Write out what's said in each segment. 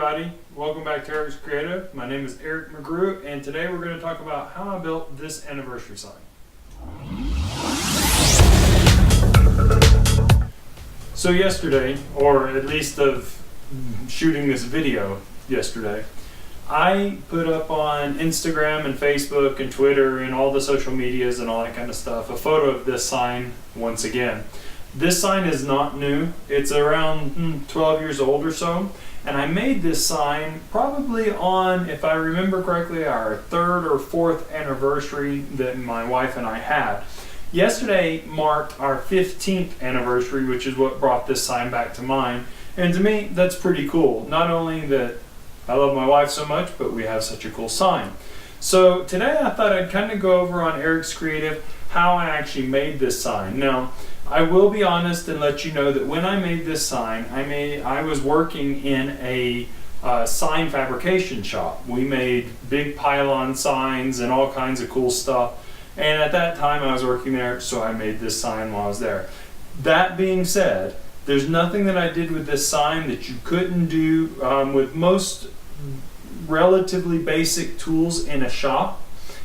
everybody, welcome back to Eric's Creative. My name is Eric McGrew, and today we're going to talk about how I built this anniversary sign. So yesterday, or at least of shooting this video yesterday, I put up on Instagram and Facebook and Twitter and all the social medias and all that kind of stuff a photo of this sign once again. This sign is not new. It's around 12 years old or so. And I made this sign probably on, if I remember correctly, our third or fourth anniversary that my wife and I had. Yesterday marked our 15th anniversary, which is what brought this sign back to mind. And to me, that's pretty cool. Not only that I love my wife so much, but we have such a cool sign. So today I thought I'd kind of go over on Eric's Creative how I actually made this sign. Now, I will be honest and let you know that when I made this sign, I was working in a sign fabrication shop. We made big pylon signs and all kinds of cool stuff. And at that time I was working there, so I made this sign while I was there. That being said, there's nothing that I did with this sign that you couldn't do with most relatively basic tools in a shop.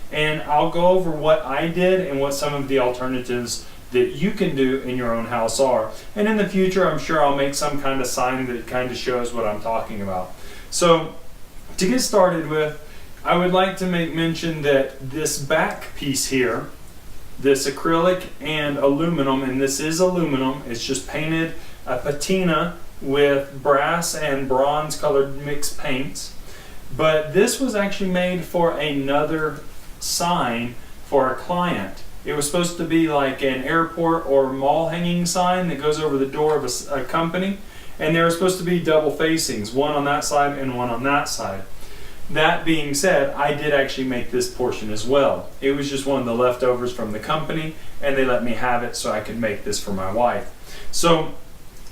And I'll go over what I did and what some of the alternatives that you can do in your own house are. And in the future, I'm sure I'll make some kind of sign that kind of shows what I'm talking about. So to get started with, I would like to make mention that this back piece here, this acrylic and aluminum, and this is aluminum, it's just painted a patina with brass and bronze colored mixed paints. But this was actually made for another sign for a client. It was supposed to be like an airport or mall hanging sign that goes over the door of a company, and they were supposed to be double facings, one on that side and one on that side. That being said, I did actually make this portion as well. It was just one of the leftovers from the company, and they let me have it so I could make this for my wife. So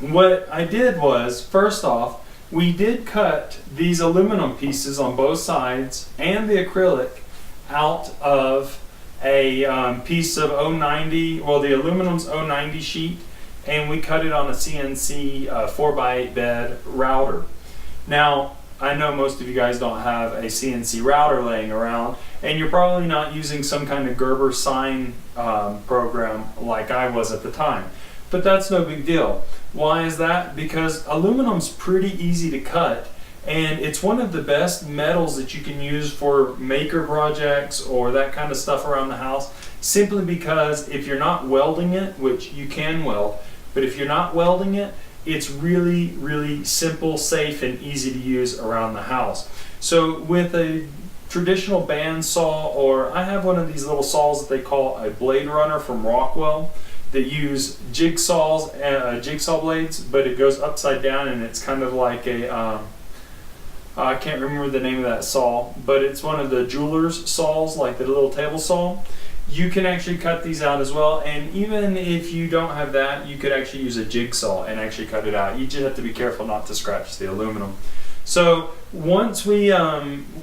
what I did was, first off, we did cut these aluminum pieces on both sides and the acrylic out of a piece of 090, well, the aluminum's 090 sheet, and we cut it on a CNC 4x8 bed router. Now, I know most of you guys don't have a CNC router laying around, and you're probably not using some kind of Gerber sign program like I was at the time. But that's no big deal. Why is that? Because aluminum's pretty easy to cut, and it's one of the best metals that you can use for maker projects or that kind of stuff around the house, simply because if you're not welding it, which you can weld, but if you're not welding it, it's really, really simple, safe, and easy to use around the house. So with a traditional bandsaw, or I have one of these little saws that they call a Blade Runner from Rockwell, that use jigsaw blades, but it goes upside down, and it's kind of like a I can't remember the name of that saw, but it's one of the jeweler's saws, like the little table saw. You can actually cut these out as well, and even if you don't have that, you could actually use a jigsaw and actually cut it out. You just have to be careful not to scratch the aluminum. So once we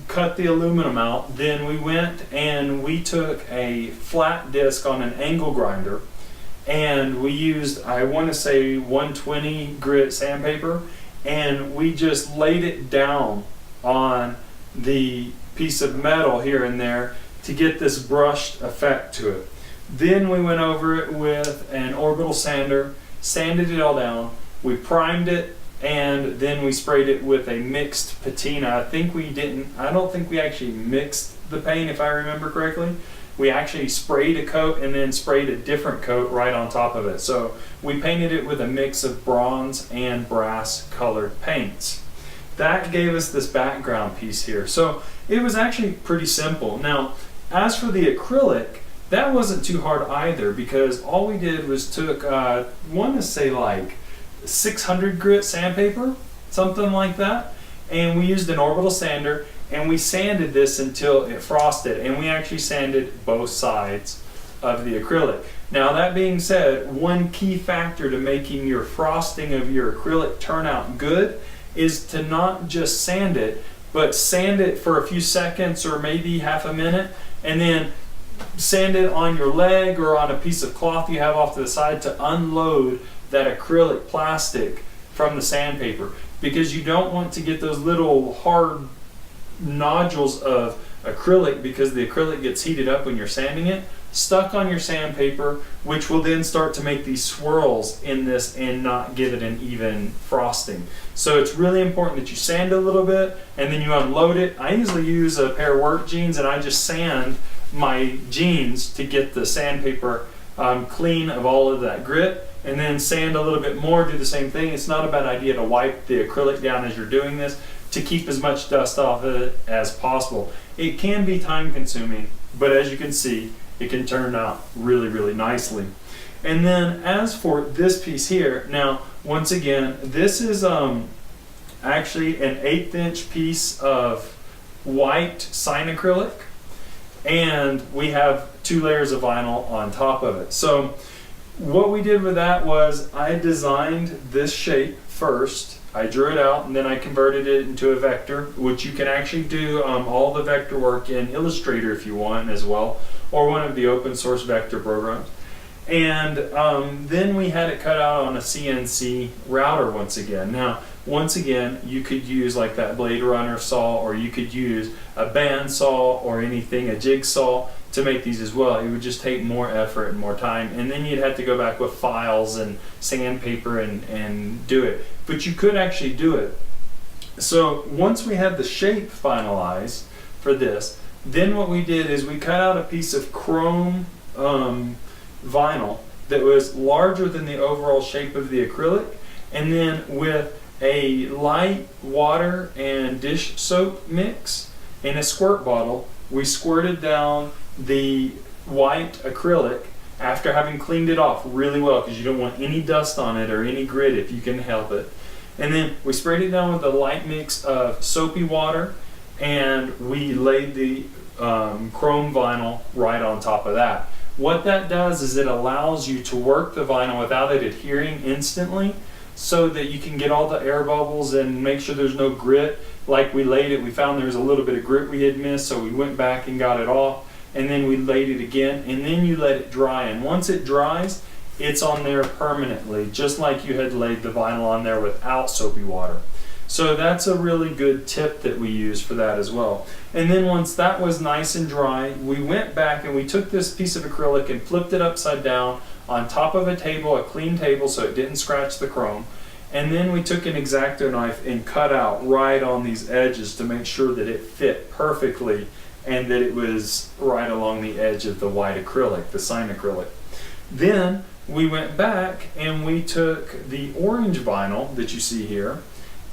cut the aluminum out, then we went and we took a flat disc on an angle grinder, and we used, I want to say, 120 grit sandpaper, and we just laid it down on the piece of metal here and there to get this brushed effect to it. Then we went over it with an orbital sander, sanded it all down, we primed it, and then we sprayed it with a mixed patina. I don't think we actually mixed the paint, if I remember correctly. We actually sprayed a coat and then sprayed a different coat right on top of it. So we painted it with a mix of bronze and brass colored paints. That gave us this background piece here. So it was actually pretty simple. Now, as for the acrylic, that wasn't too hard either, because all we did was took, I want to say like 600 grit sandpaper, something like that, and we used an orbital sander, and we sanded this until it frosted, and we actually sanded both sides of the acrylic. Now, that being said, one key factor to making your frosting of your acrylic turn out good is to not just sand it, but sand it for a few seconds or maybe half a minute, and then sand it on your leg or on a piece of cloth you have off to the side to unload that acrylic plastic from the sandpaper. because you don't want to get those little hard nodules of acrylic, because the acrylic gets heated up when you're sanding it, stuck on your sandpaper, which will then start to make these swirls in this and not give it an even frosting. So it's really important that you sand a little bit and then you unload it. I usually use a pair of work jeans, and I just sand my jeans to get the sandpaper clean of all of that grit, and then sand a little bit more, do the same thing. It's not a bad idea to wipe the acrylic down as you're doing this to keep as much dust off of it as possible. It can be time consuming, but as you can see, it can turn out really, really nicely. And then as for this piece here, now once again, this is actually an 1/8 inch piece of white sign acrylic, and we have 2 layers of vinyl on top of it. So what we did with that was I designed this shape first. I drew it out and then I converted it into a vector, which you can actually do all the vector work in Illustrator if you want as well, or one of the open source vector programs. And then we had it cut out on a CNC router once again. Now, once again, you could use like that Blade Runner saw, or you could use a band saw or anything, a jigsaw, to make these as well. It would just take more effort and more time, and then you'd have to go back with files and sandpaper and do it. But you could actually do it. So once we had the shape finalized for this, then what we did is we cut out a piece of chrome vinyl that was larger than the overall shape of the acrylic, and then with a light water and dish soap mix in a squirt bottle, we squirted down the white acrylic after having cleaned it off really well, because you don't want any dust on it or any grit if you can help it. And then we sprayed it down with a light mix of soapy water, and we laid the chrome vinyl right on top of that. What that does is it allows you to work the vinyl without it adhering instantly, so that you can get all the air bubbles and make sure there's no grit. Like we laid it, we found there was a little bit of grit we had missed, so we went back and got it off, and then we laid it again, and then you let it dry. And once it dries, it's on there permanently, just like you had laid the vinyl on there without soapy water. So that's a really good tip that we use for that as well. And then once that was nice and dry, we went back and we took this piece of acrylic and flipped it upside down on top of a table, a clean table, so it didn't scratch the chrome. And then we took an X-Acto knife and cut out right on these edges to make sure that it fit perfectly and that it was right along the edge of the white acrylic, the sign acrylic. Then we went back and we took the orange vinyl that you see here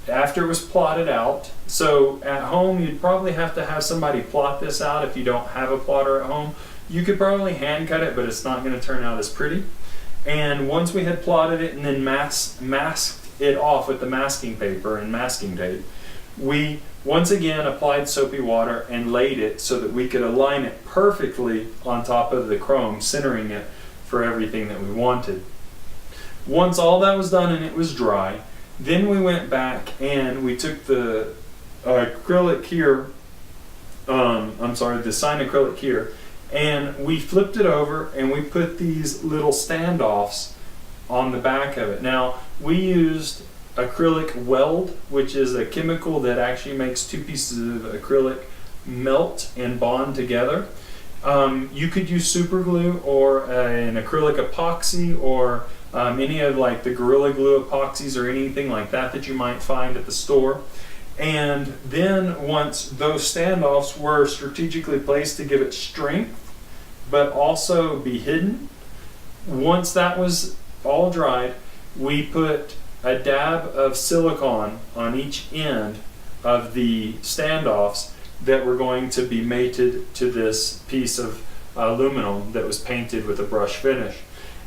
after it was plotted out. So at home, you'd probably have to have somebody plot this out if you don't have a plotter at home. You could probably hand cut it, but it's not going to turn out as pretty. And once we had plotted it and then masked it off with the masking paper and masking tape, we once again applied soapy water and laid it so that we could align it perfectly on top of the chrome, centering it for everything that we wanted. Once all that was done and it was dry, then we went back and we took the acrylic here, the sign acrylic here, and we flipped it over and we put these little standoffs on the back of it. Now, we used acrylic weld, which is a chemical that actually makes 2 pieces of acrylic melt and bond together. You could use super glue or an acrylic epoxy, or any of like the Gorilla Glue epoxies or anything like that that you might find at the store. And then once those standoffs were strategically placed to give it strength but also be hidden, once that was all dried, we put a dab of silicone on each end of the standoffs that were going to be mated to this piece of aluminum that was painted with a brush finish.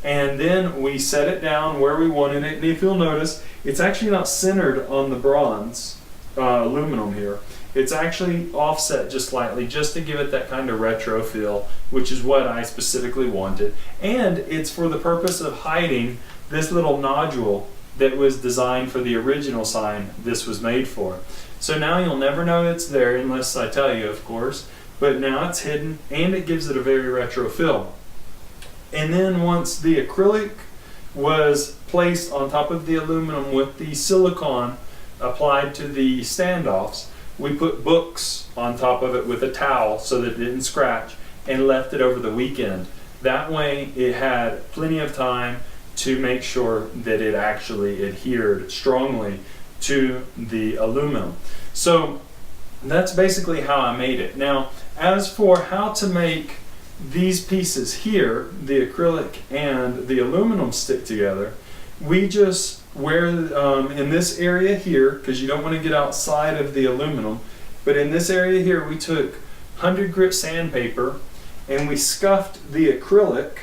And then we set it down where we wanted it, and if you'll notice, it's actually not centered on the bronze aluminum here. It's actually offset just slightly, just to give it that kind of retro feel, which is what I specifically wanted. And it's for the purpose of hiding this little nodule that was designed for the original sign this was made for. So now you'll never know it's there unless I tell you, of course, but now it's hidden and it gives it a very retro feel. And then once the acrylic was placed on top of the aluminum with the silicone applied to the standoffs, we put books on top of it with a towel so that it didn't scratch, and left it over the weekend. That way it had plenty of time to make sure that it actually adhered strongly to the aluminum. So that's basically how I made it. Now, as for how to make these pieces here, the acrylic and the aluminum stick together, we just wear in this area here, because you don't want to get outside of the aluminum, but in this area here we took 100 grit sandpaper and we scuffed the acrylic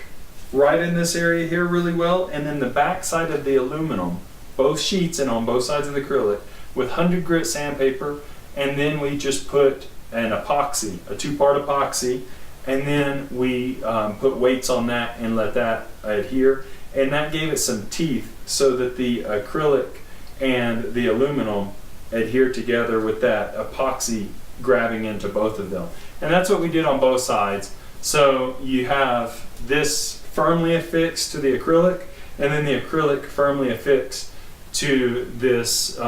right in this area here really well, and then the back side of the aluminum, both sheets and on both sides of the acrylic, with 100 grit sandpaper, and then we just put an epoxy, a 2-part epoxy, and then we put weights on that and let that adhere, and that gave it some teeth so that the acrylic and the aluminum adhere together with that epoxy grabbing into both of them. And that's what we did on both sides. So you have this firmly affixed to the acrylic, and then the acrylic firmly affixed to this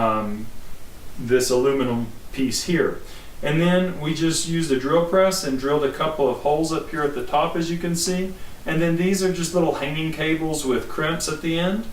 this aluminum piece here. And then we just used a drill press and drilled a couple of holes up here at the top, as you can see. And then these are just little hanging cables with crimps at the end.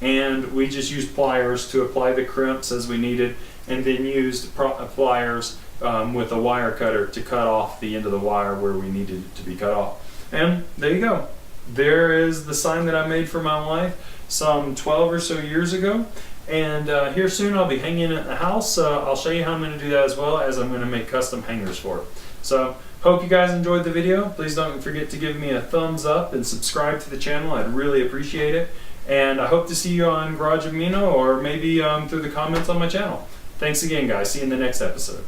And we just used pliers to apply the crimps as we needed, and then used pliers with a wire cutter to cut off the end of the wire where we needed it to be cut off. And there you go. There is the sign that I made for my wife some 12 or so years ago. And here soon I'll be hanging it in the house. I'll show you how I'm going to do that, as well as I'm going to make custom hangers for it. So hope you guys enjoyed the video. Please don't forget to give me a thumbs up and subscribe to the channel. I'd really appreciate it. And I hope to see you on Garage Amino, or maybe through the comments on my channel. Thanks again, guys. See you in the next episode.